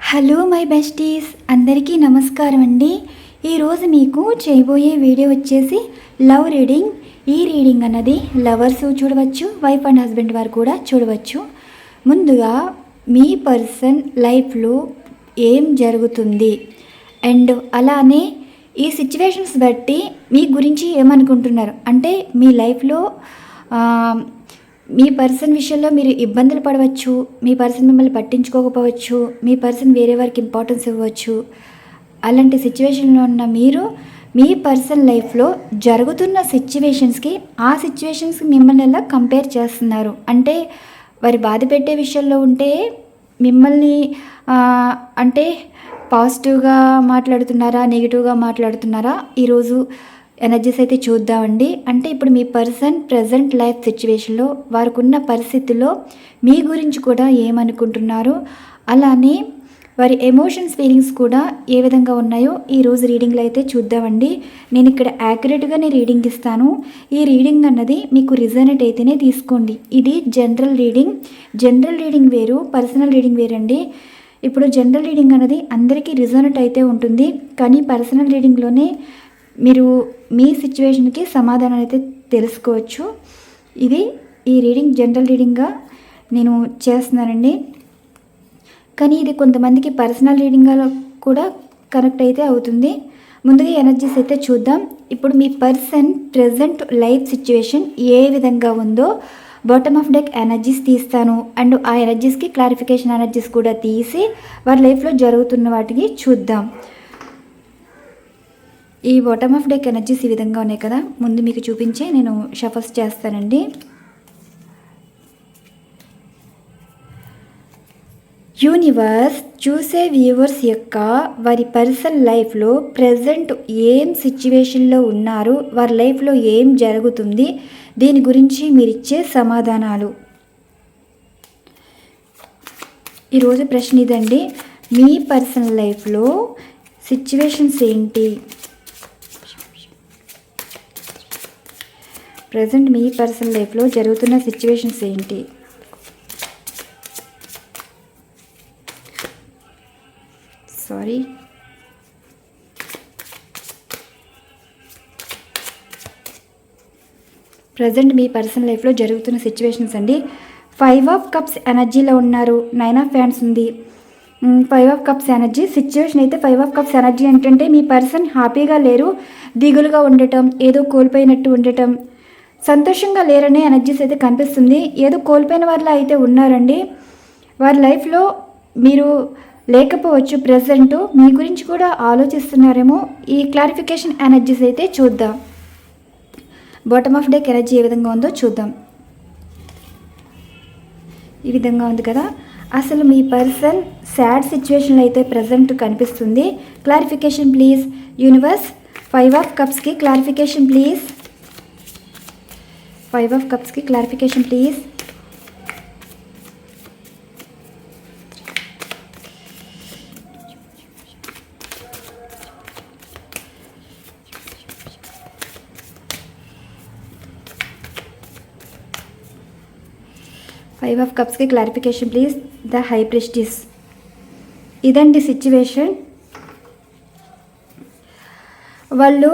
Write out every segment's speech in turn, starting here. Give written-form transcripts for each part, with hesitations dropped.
Hello my besties, అందరికీ నమస్కారం అండి. ఈరోజు మీకు చేయబోయే వీడియో వచ్చేసి లవ్ రీడింగ్. ఈ రీడింగ్ అన్నది లవర్స్ చూడవచ్చు, వైఫ్ అండ్ హస్బెండ్ వారు కూడా చూడవచ్చు. ముందుగా మీ పర్సన్ లైఫ్లో ఏం జరుగుతుంది అండ్ అలానే ఈ సిచ్యువేషన్స్ బట్టి మీ గురించి ఏమనుకుంటున్నారు అంటే మీ లైఫ్లో మీ పర్సన్ విషయంలో మీరు ఇబ్బందులు పడవచ్చు, మీ పర్సన్ మిమ్మల్ని పట్టించుకోకపోవచ్చు, మీ పర్సన్ వేరే వారికి ఇంపార్టెన్స్ ఇవ్వచ్చు. అలాంటి సిచ్యువేషన్లో ఉన్న మీరు మీ పర్సన్ లైఫ్లో జరుగుతున్న సిచ్యువేషన్స్కి ఆ సిచ్యువేషన్స్కి మిమ్మల్ని ఎలా కంపేర్ చేస్తున్నారు అంటే వారి బాధ పెట్టే విషయంలో ఉంటే మిమ్మల్ని అంటే పాజిటివ్గా మాట్లాడుతున్నారా, నెగిటివ్గా మాట్లాడుతున్నారా, ఈరోజు ఎనర్జీస్ అయితే చూద్దామండి. అంటే ఇప్పుడు మీ పర్సన్ ప్రజెంట్ లైఫ్ సిచ్యువేషన్లో వారికి ఉన్న పరిస్థితుల్లో మీ గురించి కూడా ఏమనుకుంటున్నారు, అలానే వారి ఎమోషన్స్ ఫీలింగ్స్ కూడా ఏ విధంగా ఉన్నాయో ఈరోజు రీడింగ్లో అయితే చూద్దామండి. నేను ఇక్కడ యాక్యురేట్గానే రీడింగ్ ఇస్తాను. ఈ రీడింగ్ అన్నది మీకు రిజనేట్ అయితేనే తీసుకోండి. ఇది జనరల్ రీడింగ్. జనరల్ రీడింగ్ వేరు, పర్సనల్ రీడింగ్ వేరండి. ఇప్పుడు జనరల్ రీడింగ్ అన్నది అందరికీ రిజనేట్ అయితే ఉంటుంది, కానీ పర్సనల్ రీడింగ్లోనే మీరు మీ సిచ్యువేషన్కి సమాధానం అయితే తెలుసుకోవచ్చు. ఈ రీడింగ్ జనరల్ రీడింగ్గా నేను చేస్తున్నానండి, కానీ ఇది కొంతమందికి పర్సనల్ రీడింగ్గా కూడా కనెక్ట్ అయితే అవుతుంది. ముందుగా ఎనర్జీస్ అయితే చూద్దాం. ఇప్పుడు మీ పర్సన్ ప్రజెంట్ లైఫ్ సిచ్యువేషన్ ఏ విధంగా ఉందో బాటమ్ ఆఫ్ డెక్ ఎనర్జీస్ తీస్తాను అండ్ ఆ ఎనర్జీస్కి క్లారిఫికేషన్ ఎనర్జీస్ కూడా తీసి వారి లైఫ్లో జరుగుతున్న వాటికి చూద్దాం. ఈ బాటమ్ ఆఫ్ డెక్ ఎనర్జీస్ ఈ విధంగా ఉన్నాయి కదా, ముందు మీకు చూపించే నేను షఫల్స్ చేస్తానండి. యూనివర్స్ చూసే వ్యూవర్స్ యొక్క వారి పర్సనల్ లైఫ్లో ప్రజెంట్ ఏం సిచ్యువేషన్లో ఉన్నారు, వారి లైఫ్లో ఏం జరుగుతుంది, దీని గురించి మీరిచ్చే సమాధానాలు. ఈరోజు ప్రశ్న ఇదండి, మీ పర్సనల్ లైఫ్లో సిచ్యువేషన్స్ ఏంటి, ప్రజెంట్ మీ పర్సనల్ లైఫ్లో జరుగుతున్న సిచ్యువేషన్స్ ఏంటి. ప్రజెంట్ మీ పర్సనల్ లైఫ్లో జరుగుతున్న సిచ్యువేషన్స్ అండి. 5 ఆఫ్ కప్స్ ఎనర్జీలో ఉన్నారు, 9 ఆఫ్ హ్యాండ్స్ ఉంది, 5 ఆఫ్ కప్స్ ఎనర్జీ సిచ్యువేషన్ అయితే 5 ఆఫ్ కప్స్ ఎనర్జీ ఏంటంటే మీ పర్సన్ హ్యాపీగా లేరు, దిగులుగా ఉండటం, ఏదో కోల్పోయినట్టు ఉండటం, సంతోషంగా లేరనే ఎనర్జీస్ అయితే కనిపిస్తుంది. ఏదో కోల్పోయిన వాళ్ళ అయితే ఉన్నారండి. వారి లైఫ్లో మీరు లేకపోవచ్చు, ప్రజెంట్ మీ గురించి కూడా ఆలోచిస్తున్నారేమో. ఈ క్లారిఫికేషన్ ఎనర్జీస్ అయితే చూద్దాం. బాటమ్ ఆఫ్ డెక్ ఎనర్జీ ఏ విధంగా ఉందో చూద్దాం. ఈ విధంగా ఉంది కదా. అసలు మీ పర్సన్ సాడ్ సిచ్యువేషన్లో అయితే ప్రజెంట్ కనిపిస్తుంది. Clarification please universe. 5 ఆఫ్ కప్స్కి క్లారిఫికేషన్ ప్లీజ్. 5 ఆఫ్ కప్స్కి క్లారిఫికేషన్ ప్లీజ్. ఫైవ్ ఆఫ్ కప్స్కి clarification please. The high priestess. ఇదండి సిచ్యువేషన్. వాళ్ళు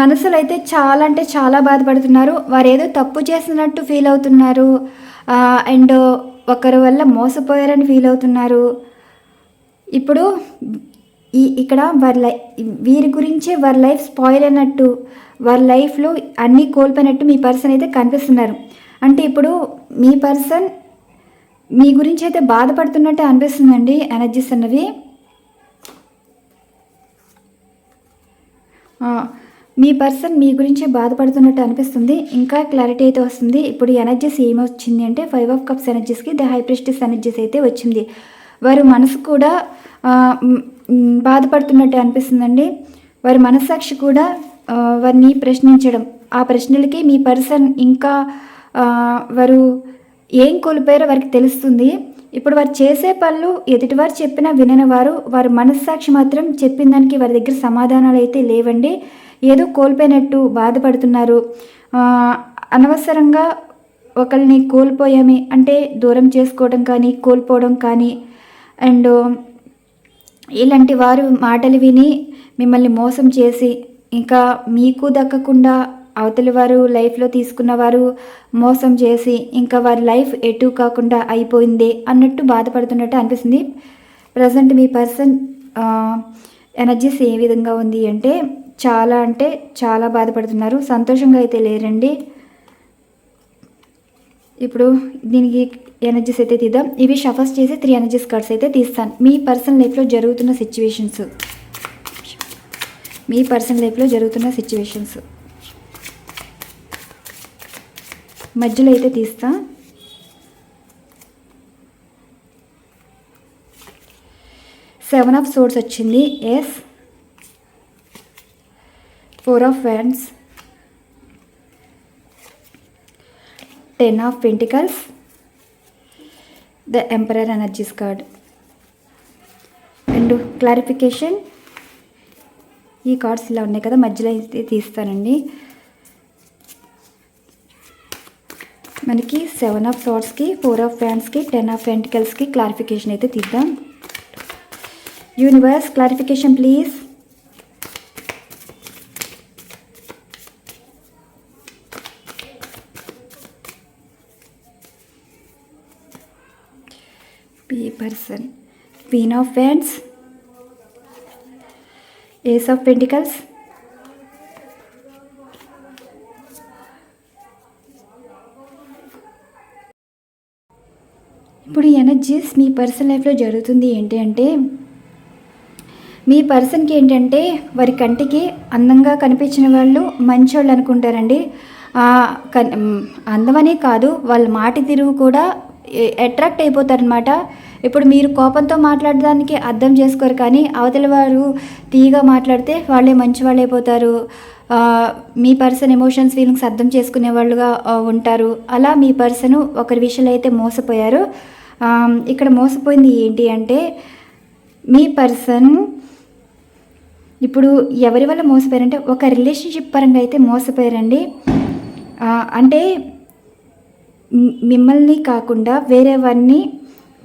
మనసులో అయితే చాలా అంటే చాలా బాధపడుతున్నారు. వారు ఏదో తప్పు చేసినట్టు ఫీల్ అవుతున్నారు అండ్ ఒకరి వల్ల మోసపోయారని ఫీల్ అవుతున్నారు. ఇప్పుడు ఇక్కడ వీరి గురించే వారి లైఫ్ స్పాయిల్ అయినట్టు, వారి లైఫ్లో అన్నీ కోల్పోయినట్టు మీ పర్సన్ అయితే కనిపిస్తున్నారు. అంటే ఇప్పుడు మీ పర్సన్ మీ గురించి అయితే బాధపడుతున్నట్టే అనిపిస్తుందండి ఎనర్జీస్ అన్నవి. మీ పర్సన్ మీ గురించే బాధపడుతున్నట్టు అనిపిస్తుంది. ఇంకా క్లారిటీ అయితే వస్తుంది. ఇప్పుడు ఎనర్జీస్ ఏమొచ్చింది అంటే 5 ఆఫ్ కప్స్ ఎనర్జీస్కి ద హై ప్రెస్టీస్ ఎనర్జీస్ అయితే వచ్చింది. వారి మనసు కూడా బాధపడుతున్నట్టు అనిపిస్తుందండి. వారి మనస్సాక్షి కూడా వారిని ప్రశ్నించడం, ఆ ప్రశ్నలకి మీ పర్సన్ ఇంకా వారు ఏం కోల్పోయారో వారికి తెలుస్తుంది. ఇప్పుడు వారు చేసే పనులు ఎదుటివారు చెప్పినా వినని వారి మనస్సాక్షి మాత్రం చెప్పిన దానికి వారి దగ్గర సమాధానాలు అయితే లేవండి. ఏదో కోల్పోయినట్టు బాధపడుతున్నారు. అనవసరంగా ఒకరిని కోల్పోయామే అంటే దూరం చేసుకోవడం కానీ, కోల్పోవడం కానీ, అండ్ ఇలాంటి వారు మాటలు విని మిమ్మల్ని మోసం చేసి ఇంకా మీకు దక్కకుండా అవతలి వారు లైఫ్లో తీసుకున్న వారు మోసం చేసి ఇంకా వారి లైఫ్ ఎటు కాకుండా అయిపోయింది అన్నట్టు బాధపడుతున్నట్టు అనిపిస్తుంది. ప్రజెంట్ మీ పర్సన్ ఎనర్జీస్ ఏ విధంగా ఉంది అంటే చాలా బాధపడుతున్నారు, సంతోషంగా అయితే లేరండి. ఇప్పుడు దీనికి ఎనర్జీస్ అయితే తీద్దాం. ఇవి షఫల్స్ చేసి 3 ఎనర్జీస్ కార్డ్స్ అయితే తీస్తాను. మీ పర్సనల్ లైఫ్లో జరుగుతున్న సిచ్యువేషన్స్ మధ్యలో అయితే తీస్తా. సెవెన్ ఆఫ్ సోర్డ్స్ వచ్చింది, yes. 4 of wands, 10 of pentacles, the emperor energies card. And clarification, ఈ కార్డ్స్ ఇలా ఉన్నాయి కదా, మధ్యలో అయితే తీస్తానండి. మనకి 7 ఆఫ్ సోర్డ్స్కి, 4 ఆఫ్ వ్యాండ్స్కి, 10 ఆఫ్ పెంటికల్స్కి క్లారిఫికేషన్ అయితే తీద్దాం. Universe clarification please. person, Queen of Wands, Ace of Pentacles, ఇప్పుడు ఈ ఎనర్జీస్ మీ పర్సనల్ లైఫ్లో జరుగుతుంది ఏంటి అంటే, మీ పర్సన్కి ఏంటంటే వారి కంటికి అందంగా కనిపించిన వాళ్ళు మంచోళ్ళు అనుకుంటారండి. అందమనే కాదు, వాళ్ళ మాట తిరుగు కూడా అట్రాక్ట్ అయిపోతారనమాట. ఇప్పుడు మీరు కోపంతో మాట్లాడడానికి అర్థం చేసుకోరు, కానీ అవతల వారు తీగా మాట్లాడితే వాళ్ళే మంచి వాళ్ళు అయిపోతారు. మీ పర్సన్ ఎమోషన్స్ ఫీలింగ్స్ అర్థం చేసుకునే వాళ్ళుగా ఉంటారు. అలా మీ పర్సన్ ఒకరి విషయంలో అయితే మోసపోయారు. ఇక్కడ మోసపోయింది ఏంటి అంటే, మీ పర్సన్ ఇప్పుడు ఎవరి వల్ల మోసపోయారంటే ఒక రిలేషన్షిప్ పరంగా అయితే మోసపోయారండి. అంటే మిమ్మల్ని కాకుండా వేరే వారిని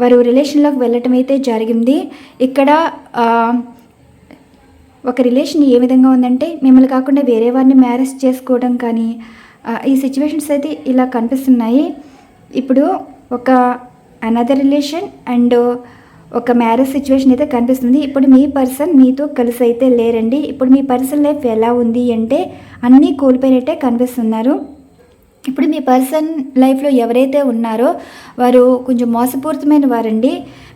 వారు రిలేషన్లోకి వెళ్ళటం అయితే జరిగింది. ఇక్కడ ఒక రిలేషన్ ఏ విధంగా ఉందంటే, మిమ్మల్ని కాకుండా వేరే వారిని మ్యారేజ్ చేసుకోవడం కానీ ఈ సిచ్యువేషన్స్ అయితే ఇలా కనిపిస్తున్నాయి. ఇప్పుడు ఒక అనదర్ రిలేషన్ అండ్ ఒక మ్యారేజ్ సిచ్యువేషన్ అయితే కనిపిస్తుంది. ఇప్పుడు మీ పర్సన్ మీతో కలిసి అయితే లేరండి. ఇప్పుడు మీ పర్సన్ లైఫ్ ఎలా ఉంది అంటే అన్నీ కోల్పోయినట్టే కనిపిస్తున్నారు. ఇప్పుడు మీ పర్సన్ లైఫ్లో ఎవరైతే ఉన్నారో వారు కొంచెం మోసపూరితమైన వారండి.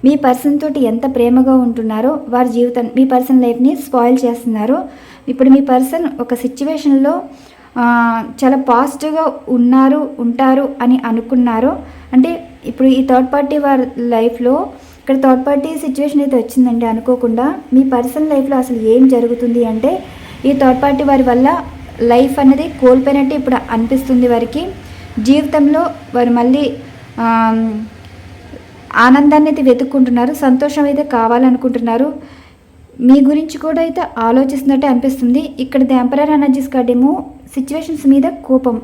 మీ పర్సన్ తోటి ఎంత ప్రేమగా ఉంటున్నారో వారి జీవితం మీ పర్సన్ లైఫ్ని స్పాయిల్ చేస్తున్నారు. ఇప్పుడు మీ పర్సన్ ఒక సిచ్యువేషన్లో చాలా పాజిటివ్గా ఉంటారు అని అనుకున్నారు. అంటే ఇప్పుడు ఈ థర్డ్ పార్టీ వారి లైఫ్లో ఇక్కడ థర్డ్ పార్టీ సిచ్యువేషన్ అయితే వచ్చిందండి అనుకోకుండా. మీ పర్సన్ లైఫ్లో అసలు ఏం జరుగుతుంది అంటే, ఈ థర్డ్ పార్టీ వారి వల్ల లైఫ్ అనేది కోల్పోయినట్టు ఇప్పుడు అనిపిస్తుంది వారికి. జీవితంలో వారు మళ్ళీ ఆనందాన్ని అయితే వెతుక్కుంటున్నారు, సంతోషం అయితే కావాలనుకుంటున్నారు. మీ గురించి కూడా అయితే ఆలోచిస్తున్నట్టే అనిపిస్తుంది. ఇక్కడ ది ఎంపరర్ ఎనర్జీస్ కార్డ్ ఏమో సిచ్యువేషన్స్ మీద కోపం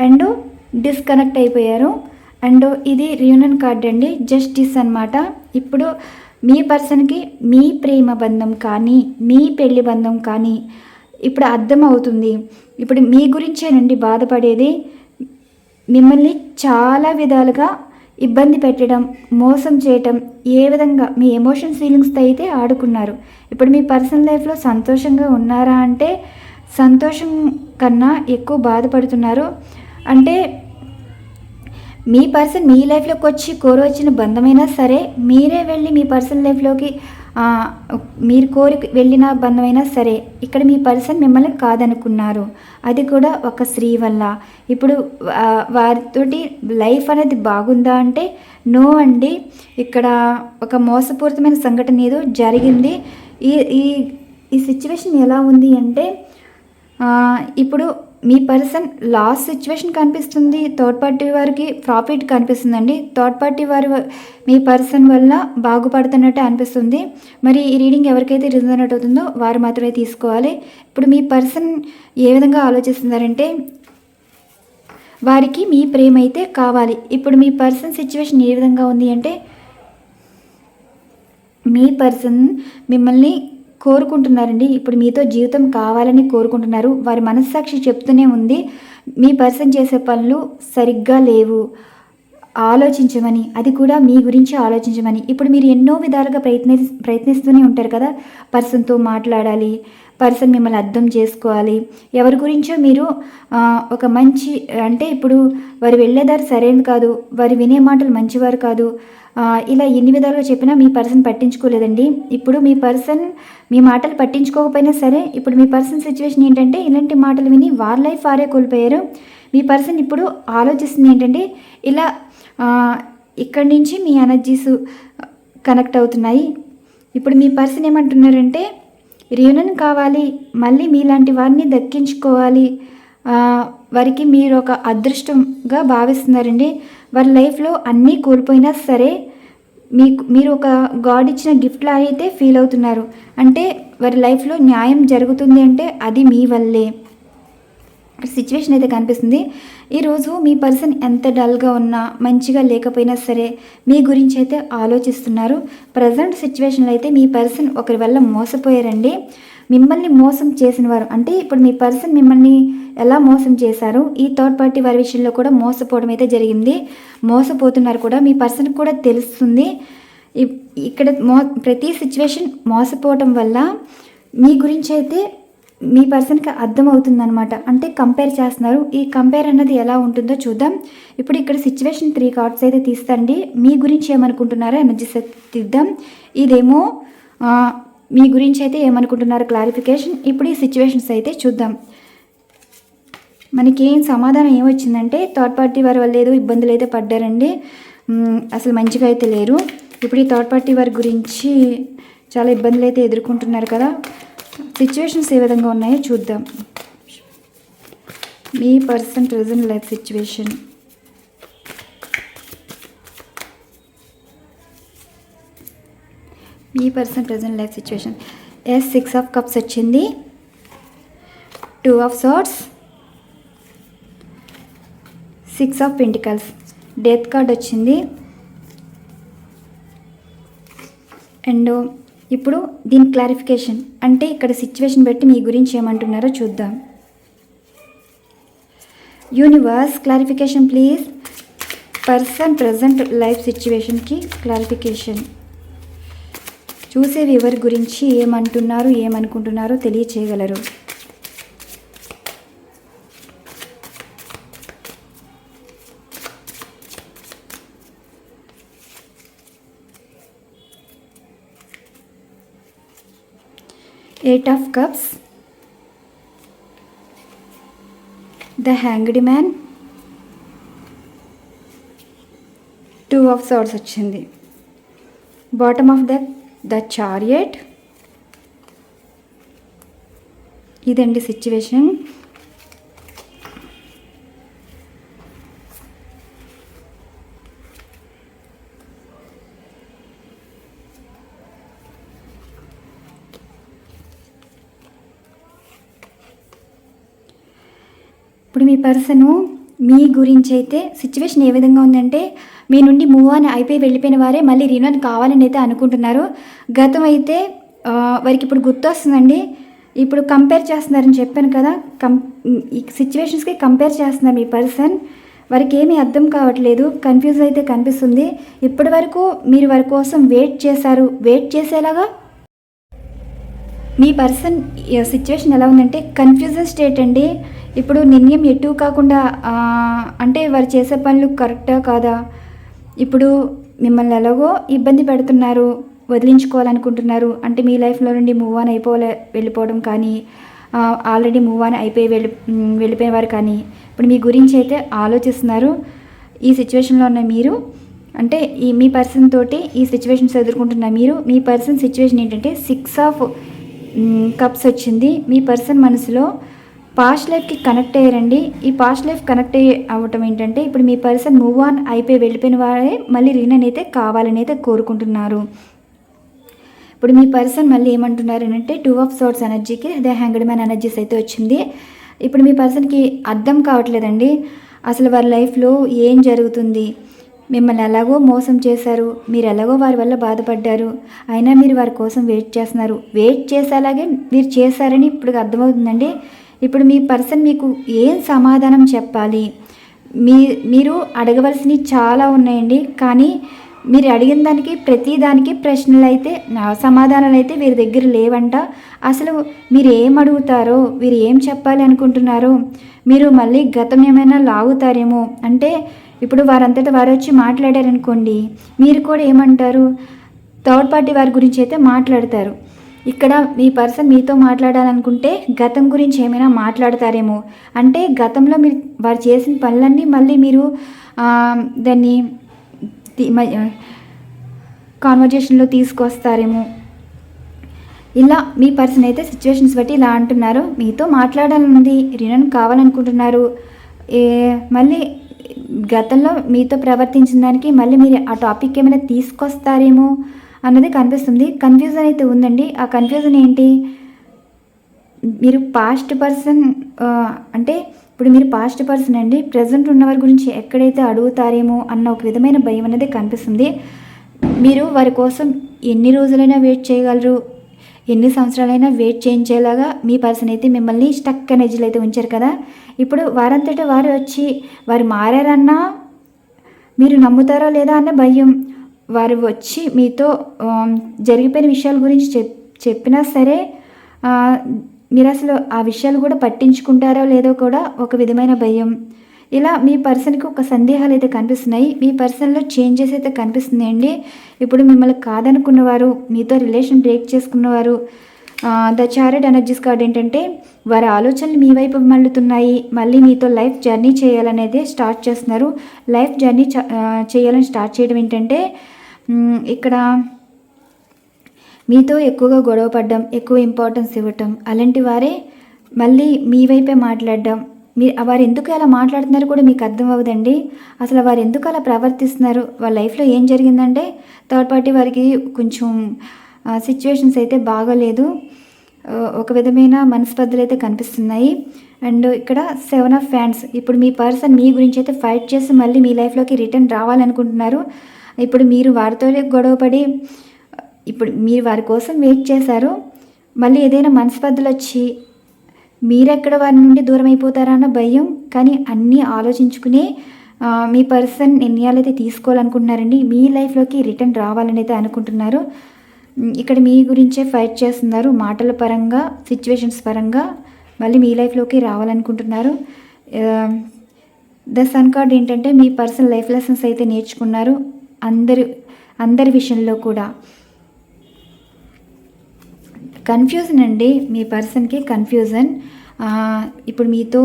అండ్ డిస్కనెక్ట్ అయిపోయారు. అండ్ ఇది రియూనియన్ కార్డ్ అండి, జస్టిస్ అన్నమాట. ఇప్పుడు మీ పర్సన్కి మీ ప్రేమ బంధం కానీ మీ పెళ్లి బంధం కానీ ఇప్పుడు అర్థం అవుతుంది. ఇప్పుడు మీ గురించేనండి బాధపడేది. మిమ్మల్ని చాలా విధాలుగా ఇబ్బంది పెట్టడం, మోసం చేయటం, ఏ విధంగా మీ ఎమోషన్స్ ఫీలింగ్స్తో అయితే ఆడుకున్నారు. ఇప్పుడు మీ పర్సనల్ లైఫ్లో సంతోషంగా ఉన్నారా అంటే సంతోషం కన్నా ఎక్కువ బాధపడుతున్నారు. అంటే మీ పర్సన్ మీ లైఫ్లోకి వచ్చి కోరొచ్చిన బంధమైనా సరే, మీరే వెళ్ళి మీ పర్సనల్ లైఫ్లోకి మీరు కోరి వెళ్ళిన బంధమైనా సరే, ఇక్కడ మీ పర్సన్ మిమ్మల్ని కాదనుకున్నారు. అది కూడా ఒక స్త్రీ వల్ల. ఇప్పుడు వారితోటి లైఫ్ అనేది బాగుందా అంటే నో అండి. ఇక్కడ ఒక మోసపూరితమైన సంఘటన ఏదో జరిగింది. ఈ ఈ సిచ్యువేషన్ ఎలా ఉంది అంటే, ఇప్పుడు మీ పర్సన్ లాస్ సిచ్యువేషన్ కనిపిస్తుంది, థర్డ్ పార్టీ వారికి ప్రాఫిట్ కనిపిస్తుందండి. థర్డ్ పార్టీ వారు మీ పర్సన్ వల్ల బాగుపడుతున్నట్టు అనిపిస్తుంది. మరి ఈ రీడింగ్ ఎవరికైతే రిజనరేట్ అవుతుందో వారు మాత్రమే తీసుకోవాలి. ఇప్పుడు మీ పర్సన్ ఏ విధంగా ఆలోచిస్తున్నారంటే, వారికి మీ ప్రేమ అయితే కావాలి. ఇప్పుడు మీ పర్సన్ సిచ్యువేషన్ ఏ విధంగా ఉంది అంటే, మీ పర్సన్ మిమ్మల్ని కోరుకుంటున్నారండి. ఇప్పుడు మీతో జీవితం కావాలని కోరుకుంటున్నారు. వారి మనస్సాక్షి చెప్తూనే ఉంది మీ పర్సన్ చేసే పనులు సరిగ్గా లేవు, ఆలోచించమని, అది కూడా మీ గురించి ఆలోచించమని. ఇప్పుడు మీరు ఎన్నో విధాలుగా ప్రయత్నిస్తూనే ఉంటారు కదా, పర్సన్తో మాట్లాడాలి, పర్సన్ మిమ్మల్ని అర్థం చేసుకోవాలి, ఎవరి గురించో మీరు ఒక మంచి అంటే ఇప్పుడు వారు వెళ్ళేదారు సరైనది కాదు, వారు వినే మాటలు మంచివారు కాదు, ఇలా ఎన్ని విధాలుగా చెప్పినా మీ పర్సన్ పట్టించుకోలేదండి. ఇప్పుడు మీ పర్సన్ మీ మాటలు పట్టించుకోకపోయినా సరే, ఇప్పుడు మీ పర్సన్ సిచ్యువేషన్ ఏంటంటే ఇలాంటి మాటలు విని వారి లైఫ్ వారే కోల్పోయారు. మీ పర్సన్ ఇప్పుడు ఆలోచిస్తుంది ఏంటంటే ఇలా ఇక్కడి నుంచి మీ ఎనర్జీస్ కనెక్ట్ అవుతున్నాయి. ఇప్పుడు మీ పర్సన్ ఏమంటున్నారంటే రీయూనియన్ కావాలి, మళ్ళీ మీలాంటి వారిని దక్కించుకోవాలి, వారికి మీరు ఒక అదృష్టంగా భావిస్తున్నారండి. వారి లైఫ్లో అన్నీ కోల్పోయినా సరే మీరు ఒక గాడ్ ఇచ్చిన గిఫ్ట్లా అయితే ఫీల్ అవుతున్నారు. అంటే వారి లైఫ్లో న్యాయం జరుగుతుంది అంటే అది మీ వల్లే సిచ్యువేషన్ అయితే కనిపిస్తుంది. ఈరోజు మీ పర్సన్ ఎంత డల్గా ఉన్నా మంచిగా లేకపోయినా సరే మీ గురించి అయితే ఆలోచిస్తున్నారు. ప్రజెంట్ సిచ్యువేషన్లో అయితే మీ పర్సన్ ఒకరి వల్ల మోసపోయారండి. మిమ్మల్ని మోసం చేసిన వారు అంటే ఇప్పుడు మీ పర్సన్ మిమ్మల్ని ఎలా మోసం చేశారు, ఈ థర్డ్ పార్టీ వారి విషయంలో కూడా మోసపోవడం అయితే జరిగింది. మోసపోతున్నారు కూడా, మీ పర్సన్కి కూడా తెలుస్తుంది. ఇక్కడ ప్రతి సిచ్యువేషన్ మోసపోవటం వల్ల మీ గురించి అయితే మీ పర్సన్కి అర్థమవుతుందనమాట. అంటే కంపేర్ చేస్తున్నారు. ఈ కంపేర్ అన్నది ఎలా ఉంటుందో చూద్దాం. ఇప్పుడు ఇక్కడ సిచ్యువేషన్ 3 కార్డ్స్ అయితే తీస్తాండి. మీ గురించి ఏమనుకుంటున్నారో ఎనర్జీస్ తీద్దాం. ఇదేమో మీ గురించి అయితే ఏమనుకుంటున్నారో క్లారిఫికేషన్. ఇప్పుడు ఈ సిచ్యువేషన్స్ అయితే చూద్దాం. మనకి ఏం సమాధానం ఏమొచ్చిందంటే థర్డ్ పార్టీ వారి వల్ల ఏదో ఇబ్బందులు అయితే పడ్డారండి, అసలు మంచిగా అయితే లేరు. ఇప్పుడు ఈ థర్డ్ పార్టీ వారి గురించి చాలా ఇబ్బందులు అయితే ఎదుర్కొంటున్నారు కదా. సిచ్యువేషన్స్ ఏ విధంగా ఉన్నాయో చూద్దాం. మీ పర్సన్ ప్రెజెంట్ లైఫ్ సిచ్యువేషన్, మీ person present life situation. 6 of cups వచ్చింది, 2 of swords, 6 of pentacles, death card వచ్చింది. అండ్ ఇప్పుడు దీని క్లారిఫికేషన్ అంటే ఇక్కడ సిచ్యువేషన్ బట్టి మీ గురించి ఏమంటున్నారో చూద్దాం. Universe clarification please. Person present life సిచ్యువేషన్కి క్లారిఫికేషన్. చూసేవి ఎవరి గురించి ఏమంటున్నారు ఏమనుకుంటున్నారో తెలియచేయగలరు. Eight of Cups, the Hanged Man, 2 of Swords వచ్చింది. Bottom of the chariot. ఇదండి సిచ్యువేషన్. ఇప్పుడు మీ పర్సను మీ గురించి అయితే సిచ్యువేషన్ ఏ విధంగా ఉందంటే మీ నుండి మూవ్ ఆన్ అయిపోయి వెళ్ళిపోయిన వారే మళ్ళీ రీయూనియన్ కావాలని అయితే అనుకుంటున్నారు. గతం అయితే వారికి ఇప్పుడు గుర్తొస్తుందండి. ఇప్పుడు కంపేర్ చేస్తున్నారని చెప్పాను కదా, ఈ సిచ్యువేషన్స్కి కంపేర్ చేస్తున్నారు మీ పర్సన్. వారికి ఏమీ అర్థం కావట్లేదు, కన్ఫ్యూజ్ అయితే కనిపిస్తుంది. ఇప్పటి వరకు మీరు వారి కోసం వెయిట్ చేశారు, వెయిట్ చేసేలాగా మీ పర్సన్ సిచ్యువేషన్ ఎలా ఉందంటే కన్ఫ్యూజన్ స్టేట్ అండి. ఇప్పుడు నిర్ణయం ఎటు కాకుండా అంటే వారు చేసే పనులు కరెక్టా కాదా, ఇప్పుడు మిమ్మల్ని ఎలాగో ఇబ్బంది పెడుతున్నారు, వదిలించుకోవాలనుకుంటున్నారు, అంటే మీ లైఫ్లో నుండి మూవ్ ఆన్ వెళ్ళిపోవడం కానీ, ఆల్రెడీ మూవ్ ఆన్ అయిపోయి వెళ్ళిపోయేవారు కానీ ఇప్పుడు మీ గురించి అయితే ఆలోచిస్తున్నారు. ఈ సిచ్యువేషన్లో ఉన్న మీరు అంటే మీ పర్సన్ తోటి ఈ సిచ్యువేషన్స్ ఎదుర్కొంటున్న మీరు, మీ పర్సన్ సిచ్యువేషన్ ఏంటంటే 6 ఆఫ్ కప్స్ వచ్చింది. మీ పర్సన్ మనసులో పాస్ట్ లైఫ్కి కనెక్ట్ అయ్యారండి. ఈ పాస్ట్ లైఫ్ కనెక్ట్ అవ్వటం ఏంటంటే ఇప్పుడు మీ పర్సన్ మూవ్ ఆన్ అయిపోయి వెళ్ళిపోయిన వారే మళ్ళీ రీయూనియన్ అయితే కావాలని అయితే కోరుకుంటున్నారు. ఇప్పుడు మీ పర్సన్ మళ్ళీ ఏమంటున్నారు అంటే 2 ఆఫ్ సార్డ్స్ ఎనర్జీకి ద హ్యాంగ్డ్ మ్యాన్ ఎనర్జీస్ అయితే వచ్చింది. ఇప్పుడు మీ పర్సన్కి అర్థం కావట్లేదండి అసలు వారి లైఫ్లో ఏం జరుగుతుంది, మిమ్మల్ని ఎలాగో మోసం చేశారు, మీరు ఎలాగో వారి వల్ల బాధపడ్డారు, అయినా మీరు వారి కోసం వెయిట్ చేస్తున్నారు. వెయిట్ చేసేలాగే మీరు చేశారని ఇప్పుడు అర్థమవుతుందండి. ఇప్పుడు మీ పర్సన్ మీకు ఏం సమాధానం చెప్పాలి? మీరు అడగవలసినవి చాలా ఉన్నాయండి, కానీ మీరు అడిగిన దానికి ప్రతి దానికి ప్రశ్నలు అయితే సమాధానాలు అయితే వీరి దగ్గర లేవంట. అసలు మీరు ఏం అడుగుతారో, వీరు ఏం చెప్పాలి అనుకుంటున్నారో, మీరు మళ్ళీ గతం ఏమైనా లాగుతారేమో. అంటే ఇప్పుడు వారంతటా వారు వచ్చి మాట్లాడారనుకోండి, మీరు కూడా ఏమంటారు, థర్డ్ పార్టీ వారి గురించి అయితే మాట్లాడతారు. ఇక్కడ మీ పర్సన్ మీతో మాట్లాడాలనుకుంటే గతం గురించి ఏమైనా మాట్లాడతారేమో. అంటే గతంలో మీరు వారు చేసిన పనులన్నీ మళ్ళీ మీరు దాన్ని కాన్వర్జేషన్లో తీసుకొస్తారేమో. ఇలా మీ పర్సన్ అయితే సిచ్యువేషన్స్ బట్టి ఇలా అంటున్నారు. మీతో మాట్లాడాలన్నది రినన్ కావాలనుకుంటున్నారు. మళ్ళీ గతంలో మీతో ప్రవర్తించిన దానికి మళ్ళీ మీరు ఆ టాపిక్ ఏమైనా తీసుకొస్తారేమో అన్నది కనిపిస్తుంది. కన్ఫ్యూజన్ అయితే ఉందండి. ఆ కన్ఫ్యూజన్ ఏంటి, మీరు పాస్ట్ పర్సన్ అంటే ఇప్పుడు మీరు పాస్ట్ పర్సన్ అండి, ప్రజెంట్ ఉన్నవారి గురించి ఎక్కడైతే అడుగుతారేమో అన్న ఒక విధమైన భయం అనేది కనిపిస్తుంది. మీరు వారి కోసం ఎన్ని రోజులైనా వెయిట్ చేయగలరు, ఎన్ని సంవత్సరాలైనా వెయిట్ చేయించేలాగా మీ పర్సన్ అయితే మిమ్మల్ని స్టక్ ఎనర్జీలు అయితే ఉంచారు కదా. ఇప్పుడు వారంతటా వారు వచ్చి వారు మారారన్నా మీరు నమ్ముతారో లేదా అన్న భయం. వారు వచ్చి మీతో జరిగిపోయిన విషయాల గురించి చెప్పినా సరే మీరు అసలు ఆ విషయాలు కూడా పట్టించుకుంటారో లేదో కూడా ఒక విధమైన భయం. ఇలా మీ పర్సన్కి ఒక సందేహాలు అయితే కనిపిస్తున్నాయి. మీ పర్సన్లో చేంజెస్ అయితే కనిపిస్తున్నాయండి. ఇప్పుడు మిమ్మల్ని కాదనుకున్నవారు, మీతో రిలేషన్ బ్రేక్ చేసుకున్నవారు, ద చారెడ్ ఎనర్జీస్ కార్డ్ ఏంటంటే వారి ఆలోచనలు మీ వైపు మళ్ళుతున్నాయి. మళ్ళీ మీతో లైఫ్ జర్నీ చేయాలనేది స్టార్ట్ చేస్తున్నారు. లైఫ్ జర్నీ చేయాలని స్టార్ట్ చేయడం ఏంటంటే ఇక్కడ మీతో ఎక్కువగా గొడవ పడడం, ఎక్కువ ఇంపార్టెన్స్ ఇవ్వటం, అలాంటి వారే మళ్ళీ మీ వైపే మాట్లాడడం. వారు ఎందుకు అలా మాట్లాడుతున్నారు కూడా మీకు అర్థం అవ్వదండి. అసలు వారు ఎందుకు అలా ప్రవర్తిస్తున్నారు, వాళ్ళ లైఫ్లో ఏం జరిగిందంటే థర్డ్ పార్టీ వారికి కొంచెం సిచ్యువేషన్స్ అయితే బాగోలేదు, ఒక విధమైన మనస్పర్ధలు అయితే కనిపిస్తున్నాయి. అండ్ ఇక్కడ 7 ఆఫ్ ఫ్యాన్స్. ఇప్పుడు మీ పర్సన్ మీ గురించి అయితే ఫైట్ చేసి మళ్ళీ మీ లైఫ్లోకి రిటర్న్ రావాలనుకుంటున్నారు. ఇప్పుడు మీరు వారితో గొడవపడి ఇప్పుడు మీరు వారి కోసం వెయిట్ చేశారు. మళ్ళీ ఏదైనా మనస్పర్ధలు వచ్చి మీరెక్కడ వారి నుండి దూరం అయిపోతారా అన్న భయం. కానీ అన్నీ ఆలోచించుకునే మీ పర్సన్ నిర్ణయాలు అయితే తీసుకోవాలనుకుంటున్నారండి. మీ లైఫ్లోకి రిటర్న్ రావాలని అయితే అనుకుంటున్నారు. ఇక్కడ మీ గురించే ఫైట్ చేస్తున్నారు. మాటల పరంగా, సిచ్యువేషన్స్ పరంగా మళ్ళీ మీ లైఫ్లోకి రావాలనుకుంటున్నారు. ద సన్ కార్డ్ ఏంటంటే మీ పర్సన్ లైఫ్ లెసన్స్ అయితే నేర్చుకున్నారు. అందరి విషయంలో కూడా కన్ఫ్యూజన్ అండి. మీ పర్సన్కి కన్ఫ్యూజన్. ఇప్పుడు మీతో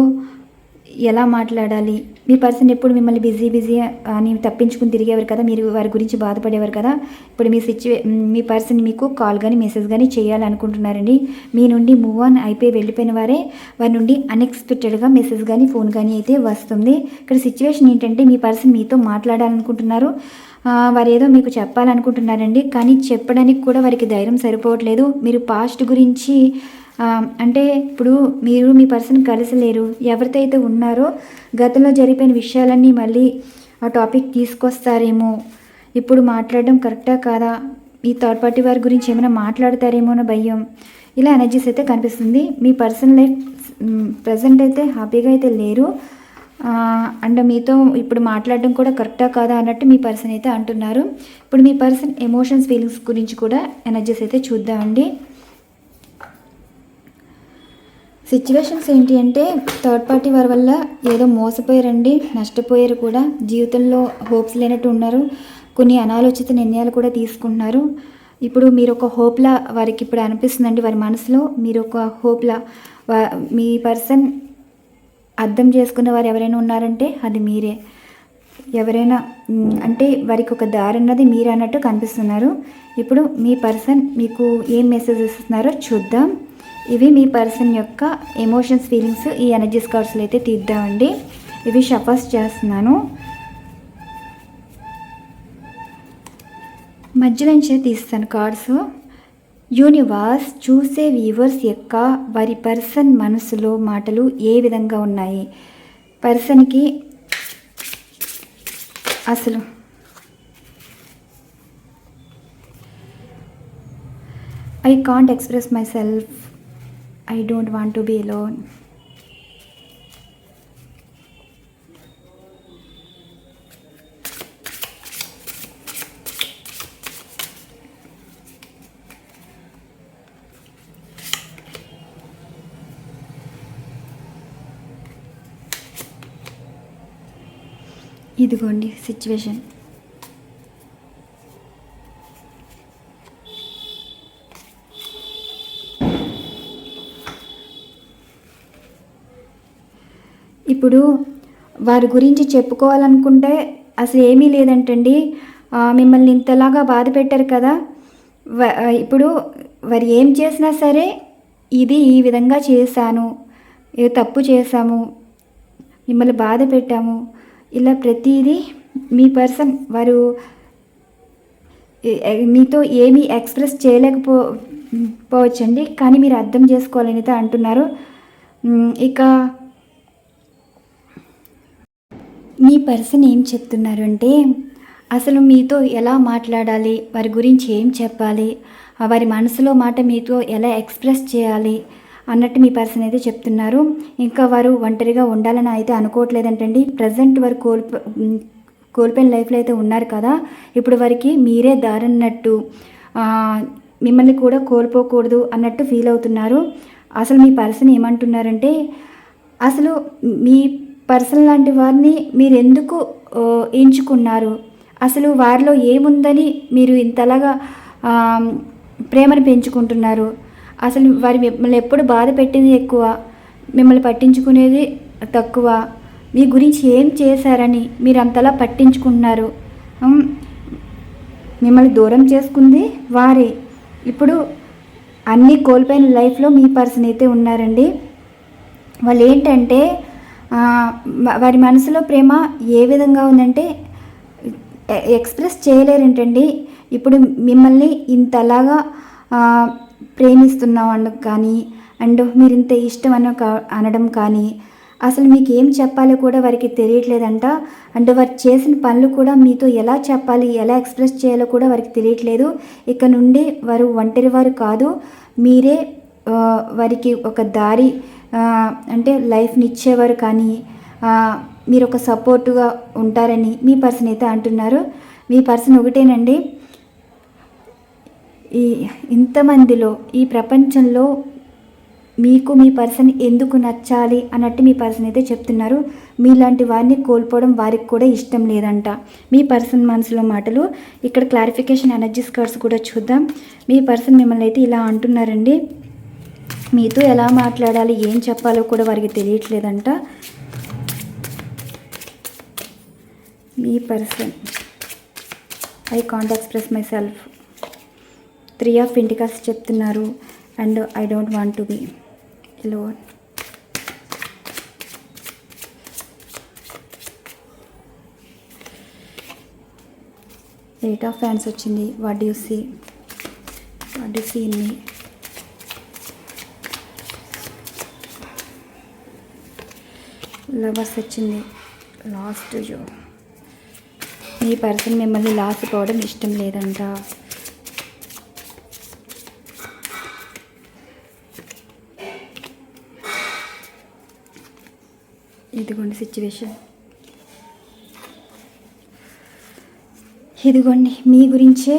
ఎలా మాట్లాడాలి, మీ పర్సన్ ఎప్పుడు మిమ్మల్ని బిజీ అని తప్పించుకుని తిరిగేవారు కదా, మీరు వారి గురించి బాధపడేవారు కదా. ఇప్పుడు మీ పర్సన్ మీకు కాల్ కానీ మెసేజ్ కానీ చేయాలనుకుంటున్నారండి. మీ నుండి మూవ్ ఆన్ అయిపోయి వెళ్ళిపోయిన వారే వారి నుండి అన్ఎక్స్పెక్టెడ్గా మెసేజ్ కానీ ఫోన్ కానీ అయితే వస్తుంది. ఇక్కడ సిచ్యువేషన్ ఏంటంటే మీ పర్సన్ మీతో మాట్లాడాలనుకుంటున్నారు. వారు ఏదో మీకు చెప్పాలనుకుంటున్నారండి, కానీ చెప్పడానికి కూడా వారికి ధైర్యం సరిపోవట్లేదు. మీరు పాస్ట్ గురించి అంటే ఇప్పుడు మీరు మీ పర్సన్ కలిసలేరు. ఎవరితో అయితే ఉన్నారో గతంలో జరిగిపోయిన విషయాలన్నీ మళ్ళీ ఆ టాపిక్ తీసుకొస్తారేమో. ఇప్పుడు మాట్లాడడం కరెక్టా కాదా, మీ థర్డ్ పార్టీ వారి గురించి ఏమైనా మాట్లాడతారేమో అన్న భయం. ఇలా ఎనర్జీస్ అయితే కనిపిస్తుంది. మీ పర్సన్ లైఫ్ ప్రజెంట్ అయితే హ్యాపీగా అయితే లేరు. అండ్ మీతో ఇప్పుడు మాట్లాడడం కూడా కరెక్టా కాదా అన్నట్టు మీ పర్సన్ అయితే అంటున్నారు. ఇప్పుడు మీ పర్సన్ ఎమోషన్స్, ఫీలింగ్స్ గురించి కూడా ఎనర్జీస్ అయితే చూద్దామండి. సిచ్యువేషన్స్ ఏంటి అంటే థర్డ్ పార్టీ వారి వల్ల ఏదో మోసపోయారండి, నష్టపోయారు కూడా, జీవితంలో హోప్స్ లేనట్టు ఉన్నారు, కొన్ని అనాలోచిత నిర్ణయాలు కూడా తీసుకుంటున్నారు. ఇప్పుడు మీరు ఒక హోప్లా వారికి ఇప్పుడు అనిపిస్తుందండి. వారి మనసులో మీరు ఒక హోప్లా మీ పర్సన్ అర్థం చేసుకున్న వారు ఎవరైనా ఉన్నారంటే అది మీరే. ఎవరైనా అంటే వారికి ఒక దారి అన్నది మీరు అన్నట్టు కనిపిస్తున్నారు. ఇప్పుడు మీ పర్సన్ మీకు ఏం మెసేజ్ ఇస్తున్నారో చూద్దాం. ఇవి మీ పర్సన్ యొక్క ఎమోషన్స్, ఫీలింగ్స్ ఈ ఎనర్జీస్ కార్డ్స్లో అయితే తీద్దామండి. ఇవి షఫల్స్ చేస్తున్నాను. మధ్యలో నుంచే తీస్తాను కార్డ్స్. యూనివర్స్ చూసే వ్యూవర్స్ యొక్క వారి పర్సన్ మనసులో మాటలు ఏ విధంగా ఉన్నాయి, పర్సన్కి అసలు I can't express myself. I don't want to be alone. ఇదిగోండి సిచ్యువేషన్. ఇప్పుడు వారి గురించి చెప్పుకోవాలనుకుంటే అసలు ఏమీ లేదంటండి. మిమ్మల్ని ఇంతలాగా బాధ పెట్టారు కదా, ఇప్పుడు వారు ఏం చేసినా సరే ఇది ఈ విధంగా చేశాను, ఏ తప్పు చేశాము, మిమ్మల్ని బాధ పెట్టాము, ఇలా ప్రతిదీ మీ పర్సన్ వారు మీతో ఏమీ ఎక్స్ప్రెస్ చేయలేకపోవచ్చండి, కానీ మీరు అర్థం చేసుకోవాలని అయితే అంటున్నారు. ఇక మీ పర్సన్ ఏం చెప్తున్నారు అంటే అసలు మీతో ఎలా మాట్లాడాలి, వారి గురించి ఏం చెప్పాలి, వారి మనసులో మాట మీతో ఎలా ఎక్స్ప్రెస్ చేయాలి అన్నట్టు మీ పర్సన్ అయితే చెప్తున్నారు. ఇంకా వారు ఒంటరిగా ఉండాలని అయితే అనుకోవట్లేదంటండి. ప్రజెంట్ వారు కోల్పోయిన లైఫ్లో అయితే ఉన్నారు కదా, ఇప్పుడు వారికి మీరే దారన్నట్టు, మిమ్మల్ని కూడా కోల్పోకూడదు అన్నట్టు ఫీల్ అవుతున్నారు. అసలు మీ పర్సన్ ఏమంటున్నారంటే అసలు మీ పర్సన్ లాంటి వారిని మీరు ఎందుకు ఎంచుకున్నారు, అసలు వారిలో ఏముందని మీరు ఇంతలాగా ప్రేమను పెంచుకుంటున్నారు, అసలు వారి మిమ్మల్ని ఎప్పుడు బాధ పెట్టింది ఎక్కువ, మిమ్మల్ని పట్టించుకునేది తక్కువ, మీ గురించి ఏం చేశారని మీరు అంతలా పట్టించుకుంటున్నారు, మిమ్మల్ని దూరం చేసుకుంది వారే. ఇప్పుడు అన్నీ కోల్పోయిన లైఫ్లో మీ పర్సన్ అయితే ఉన్నారండి. వాళ్ళు ఏంటంటే వారి మనసులో ప్రేమ ఏ విధంగా ఉందంటే ఎక్స్ప్రెస్ చేయలేరేంటండి. ఇప్పుడు మిమ్మల్ని ఇంతలాగా ప్రేమిస్తున్నాం అన్న కానీ అండ్ మీరు ఇంత ఇష్టం అనడం కానీ అసలు మీకు ఏం చెప్పాలో కూడా వారికి తెలియట్లేదంట. అండ్ వారు చేసిన పనులు కూడా మీతో ఎలా చెప్పాలి, ఎలా ఎక్స్ప్రెస్ చేయాలో కూడా వారికి తెలియట్లేదు. ఇక నుండి వారు ఒంటరి వారు కాదు, మీరే వారికి ఒక దారి అంటే లైఫ్ని ఇచ్చేవారు కానీ మీరు ఒక సపోర్టుగా ఉంటారని మీ పర్సన్ అయితే అంటున్నారు. మీ పర్సన్ ఒకటేనండి, ఇంతమందిలో ఈ ప్రపంచంలో మీకు మీ పర్సన్ ఎందుకు నచ్చాలి అన్నట్టు మీ పర్సన్ అయితే చెప్తున్నారు. మీలాంటి వారిని కోల్పోవడం వారికి కూడా ఇష్టం లేదంట. మీ పర్సన్ మనసులో మాటలు. ఇక్కడ క్లారిఫికేషన్ ఎనర్జీస్ కార్డ్స్ కూడా చూద్దాం. మీ పర్సన్ మిమ్మల్ని అయితే ఇలా అంటున్నారండి, మీతో ఎలా మాట్లాడాలి, ఏం చెప్పాలో కూడా వారికి తెలియట్లేదంట. మీ person I can't express myself, 3 of pentacles చెప్తున్నారు. And I don't want to be alone. Eight of ఫ్యాన్స్ వచ్చింది. What do you see in me. Lovers వచ్చింది. లాస్ట్ జో. మీ పర్సన్ మిమ్మల్ని లాస్ పోవడం ఇష్టం లేదంట. ఇదిగోండి సిచ్యువేషన్. ఇదిగోండి మీ గురించే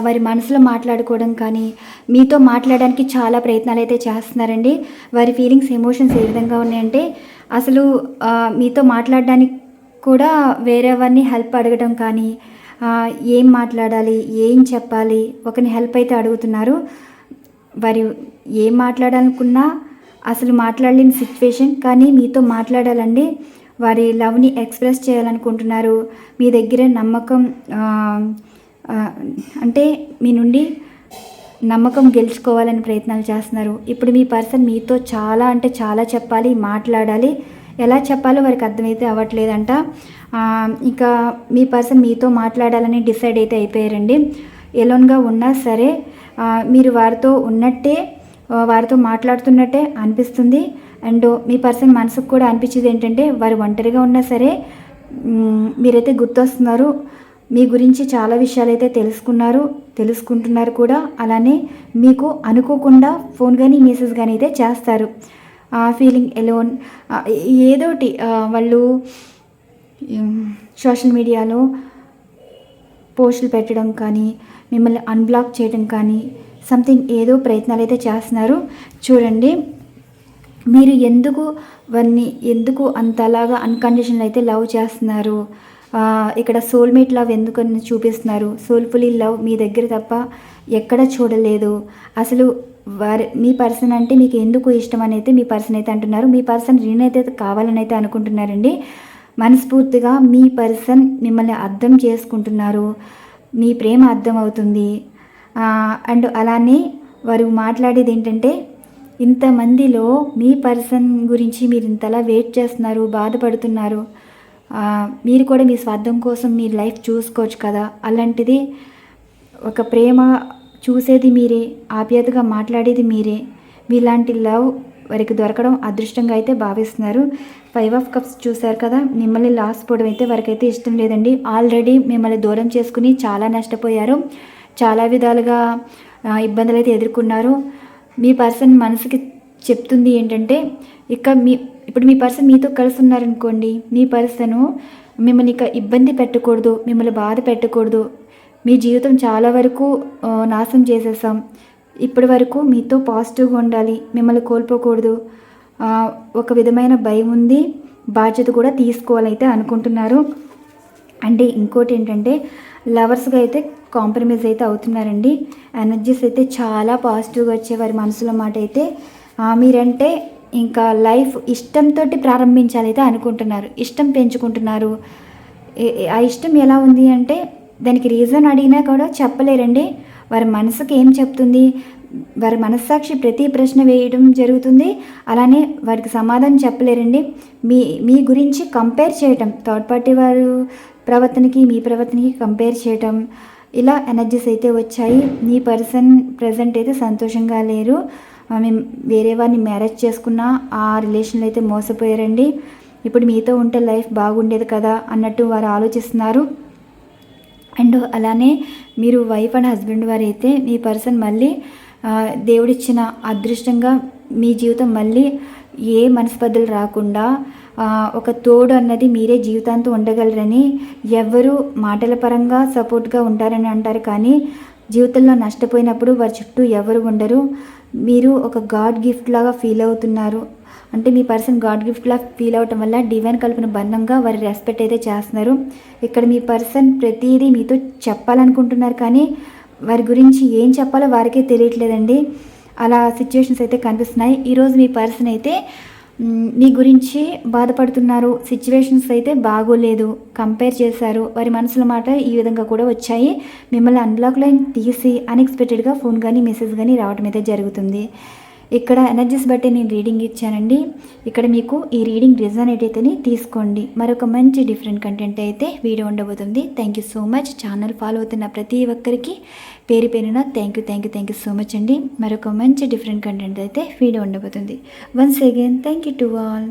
వారి మనసులో మాట్లాడుకోవడం కానీ మీతో మాట్లాడడానికి చాలా ప్రయత్నాలు అయితే చేస్తున్నారండి. వారి ఫీలింగ్స్, ఎమోషన్స్ ఏ విధంగా ఉన్నాయంటే అసలు మీతో మాట్లాడడానికి కూడా వేరే వారిని హెల్ప్ అడగడం కానీ ఏం మాట్లాడాలి, ఏం చెప్పాలి, ఒకరిని హెల్ప్ అయితే అడుగుతున్నారు. వారు ఏం మాట్లాడాలనుకున్నా అసలు మాట్లాడలేని సిచ్యువేషన్, కానీ మీతో మాట్లాడాలండి. వారి లవ్ని ఎక్స్ప్రెస్ చేయాలనుకుంటున్నారు. మీ దగ్గర నమ్మకం అంటే మీ నుండి నమ్మకం గెలుచుకోవాలని ప్రయత్నాలు చేస్తున్నారు. ఇప్పుడు మీ పర్సన్ మీతో చాలా అంటే చాలా చెప్పాలి, మాట్లాడాలి. ఎలా చెప్పాలో వారికి అర్థమైతే అవ్వట్లేదంట. ఇంకా మీ పర్సన్ మీతో మాట్లాడాలని డిసైడ్ అయితే అయిపోయారండి. ఎలోన్గా ఉన్నా సరే మీరు వారితో ఉన్నట్టే, వారితో మాట్లాడుతున్నట్టే అనిపిస్తుంది. అండ్ మీ పర్సన్ మనసుకు కూడా అనిపించేది ఏంటంటే వారు ఒంటరిగా ఉన్నా సరే మీరైతే గుర్తొస్తున్నారు, మీ గురించి చాలా విషయాలైతే తెలుసుకుంటున్నారు కూడా. అలానే మీకు అనుకోకుండా ఫోన్ కానీ మెసేజ్ కానీ అయితే చేస్తారు. ఫీలింగ్ ఎలోన్ ఏదోటి వాళ్ళు సోషల్ మీడియాలో పోస్టులు పెట్టడం కానీ, మిమ్మల్ని అన్బ్లాక్ చేయడం కానీ, సంథింగ్ ఏదో ప్రయత్నాలు అయితే చేస్తున్నారు. చూడండి, మీరు ఎందుకు అంతలాగా అన్కండిషనల్ అయితే లవ్ చేస్తున్నారు. ఇక్కడ సోల్మేట్ లవ్ ఎందుకు చూపిస్తున్నారు. సోల్ఫుల్లీ లవ్ మీ దగ్గర తప్ప ఎక్కడ చూడలేదు. అసలు మీ పర్సన్ అంటే మీకు ఎందుకు ఇష్టం అని అయితే మీ పర్సన్ అయితే అంటున్నారు. మీ పర్సన్ నేనైతే కావాలని అయితే అనుకుంటున్నారండి. మనస్ఫూర్తిగా మీ పర్సన్ మిమ్మల్ని అర్థం చేసుకుంటున్నారు. మీ ప్రేమ అర్థం అవుతుంది. అండ్ అలానే వారు మాట్లాడేది ఏంటంటే, ఇంతమందిలో మీ పర్సన్ గురించి మీరు ఇంతలా వెయిట్ చేస్తున్నారు, బాధపడుతున్నారు. మీరు కూడా మీ స్వార్థం కోసం మీ లైఫ్ చూసుకోవచ్చు కదా. అలాంటిది ఒక ప్రేమ చూసేది మీరే, ఆప్యాయతగా మాట్లాడేది మీరే. మీలాంటి లవ్ వారికి దొరకడం అదృష్టంగా అయితే భావిస్తున్నారు. 5 ఆఫ్ కప్స్ చూశారు కదా. మిమ్మల్ని లాస్ పోవడం అయితే వారికైతే ఇష్టం లేదండి. ఆల్రెడీ మిమ్మల్ని దూరం చేసుకుని చాలా నష్టపోయారు. చాలా విధాలుగా ఇబ్బందులు అయితే ఎదుర్కొన్నారు. మీ పర్సన్ మనసుకి చెప్తుంది ఏంటంటే, ఇప్పుడు మీ పర్సన్ మీతో కలిసి ఉన్నారనుకోండి, మీ పర్సను మిమ్మల్ని ఇక ఇబ్బంది పెట్టకూడదు, మిమ్మల్ని బాధ పెట్టకూడదు. మీ జీవితం చాలా వరకు నాశనం చేసేసాం. ఇప్పటి వరకు మీతో పాజిటివ్గా ఉండాలి, మిమ్మల్ని కోల్పోకూడదు. ఒక విధమైన భయం ఉంది, బాధ్యత కూడా తీసుకోవాలైతే అనుకుంటున్నారు. అంటే ఇంకోటి ఏంటంటే, లవర్స్గా అయితే కాంప్రమైజ్ అయితే అవుతున్నారండి. ఎనర్జీస్ అయితే చాలా పాజిటివ్గా వచ్చే వారి మనసులో మాట అయితే, మీరంటే ఇంకా లైఫ్ ఇష్టంతో ప్రారంభించాలైతే అనుకుంటున్నారు. ఇష్టం పెంచుకుంటున్నారు. ఆ ఇష్టం ఎలా ఉంది అంటే, దానికి రీజన్ అడిగినా కూడా చెప్పలేరండి. వారి మనసుకి ఏం చెప్తుంది, వారి మనస్సాక్షి ప్రతి ప్రశ్న వేయడం జరుగుతుంది. అలానే వారికి సమాధానం చెప్పలేరండి. మీ గురించి కంపేర్ చేయటం, థర్డ్ పార్టీ వారు ప్రవర్తనకి మీ ప్రవర్తనకి కంపేర్ చేయటం, ఇలా ఎనర్జీస్ అయితే వచ్చాయి. మీ పర్సన్ ప్రజెంట్ అయితే సంతోషంగా లేరు. మేము వేరే వారిని మ్యారేజ్ చేసుకున్న ఆ రిలేషన్లో అయితే మోసపోయారండి. ఇప్పుడు మీతో ఉంటే లైఫ్ బాగుండేది కదా అన్నట్టు వారు ఆలోచిస్తున్నారు. అండ్ అలానే మీరు వైఫ్ అండ్ హస్బెండ్ వారు అయితే మీ పర్సన్ మళ్ళీ దేవుడిచ్చిన అదృష్టంగా మీ జీవితం మళ్ళీ ఏ మనస్పర్ధలు రాకుండా ఒక తోడు అన్నది మీరే జీవితాంతం ఉండగలరని, ఎవరు మాటల పరంగా సపోర్ట్గా ఉంటారని అంటారు, కానీ జీవితంలో నష్టపోయినప్పుడు వారి చుట్టూ ఎవరు ఉండరు. మీరు ఒక గాడ్ గిఫ్ట్ లాగా ఫీల్ అవుతున్నారు. అంటే మీ పర్సన్ గాడ్ గిఫ్ట్లా ఫీల్ అవటం వల్ల డివైన్ కలిపిన బంధంగా వారి రెస్పెక్ట్ అయితే చేస్తున్నారు. ఇక్కడ మీ పర్సన్ ప్రతిదీ మీతో చెప్పాలనుకుంటున్నారు, కానీ వారి గురించి ఏం చెప్పాలో వారికే తెలియట్లేదండి. అలా సిచ్యువేషన్స్ అయితే కనిపిస్తున్నాయి. ఈరోజు మీ పర్సన్ అయితే మీ గురించి బాధపడుతున్నారు. సిచ్యువేషన్స్ అయితే బాగోలేదు, కంపేర్ చేశారు. వారి మనసుల మాట ఈ విధంగా కూడా వచ్చాయి. మిమ్మల్ని అన్బ్లాక్ లైన్ తీసి అన్ఎక్స్పెక్టెడ్గా ఫోన్ కానీ మెసేజ్ కానీ రావడం అయితే జరుగుతుంది. ఇక్కడ ఎనర్జీస్ బట్టి నేను రీడింగ్ ఇచ్చానండి. ఇక్కడ మీకు ఈ రీడింగ్ రిజనేట్ అయితేనే తీసుకోండి. మరొక మంచి డిఫరెంట్ కంటెంట్ అయితే వీడియో ఉండబోతుంది. Thank you so much. Channel follow అవుతున్న ప్రతి ఒక్కరికి పేరు పేరున థ్యాంక్ యూ సో మచ్ అండి. మరొక మంచి డిఫరెంట్ కంటెంట్ అయితే వీడియో ఉండబోతుంది. Once again thank you to all.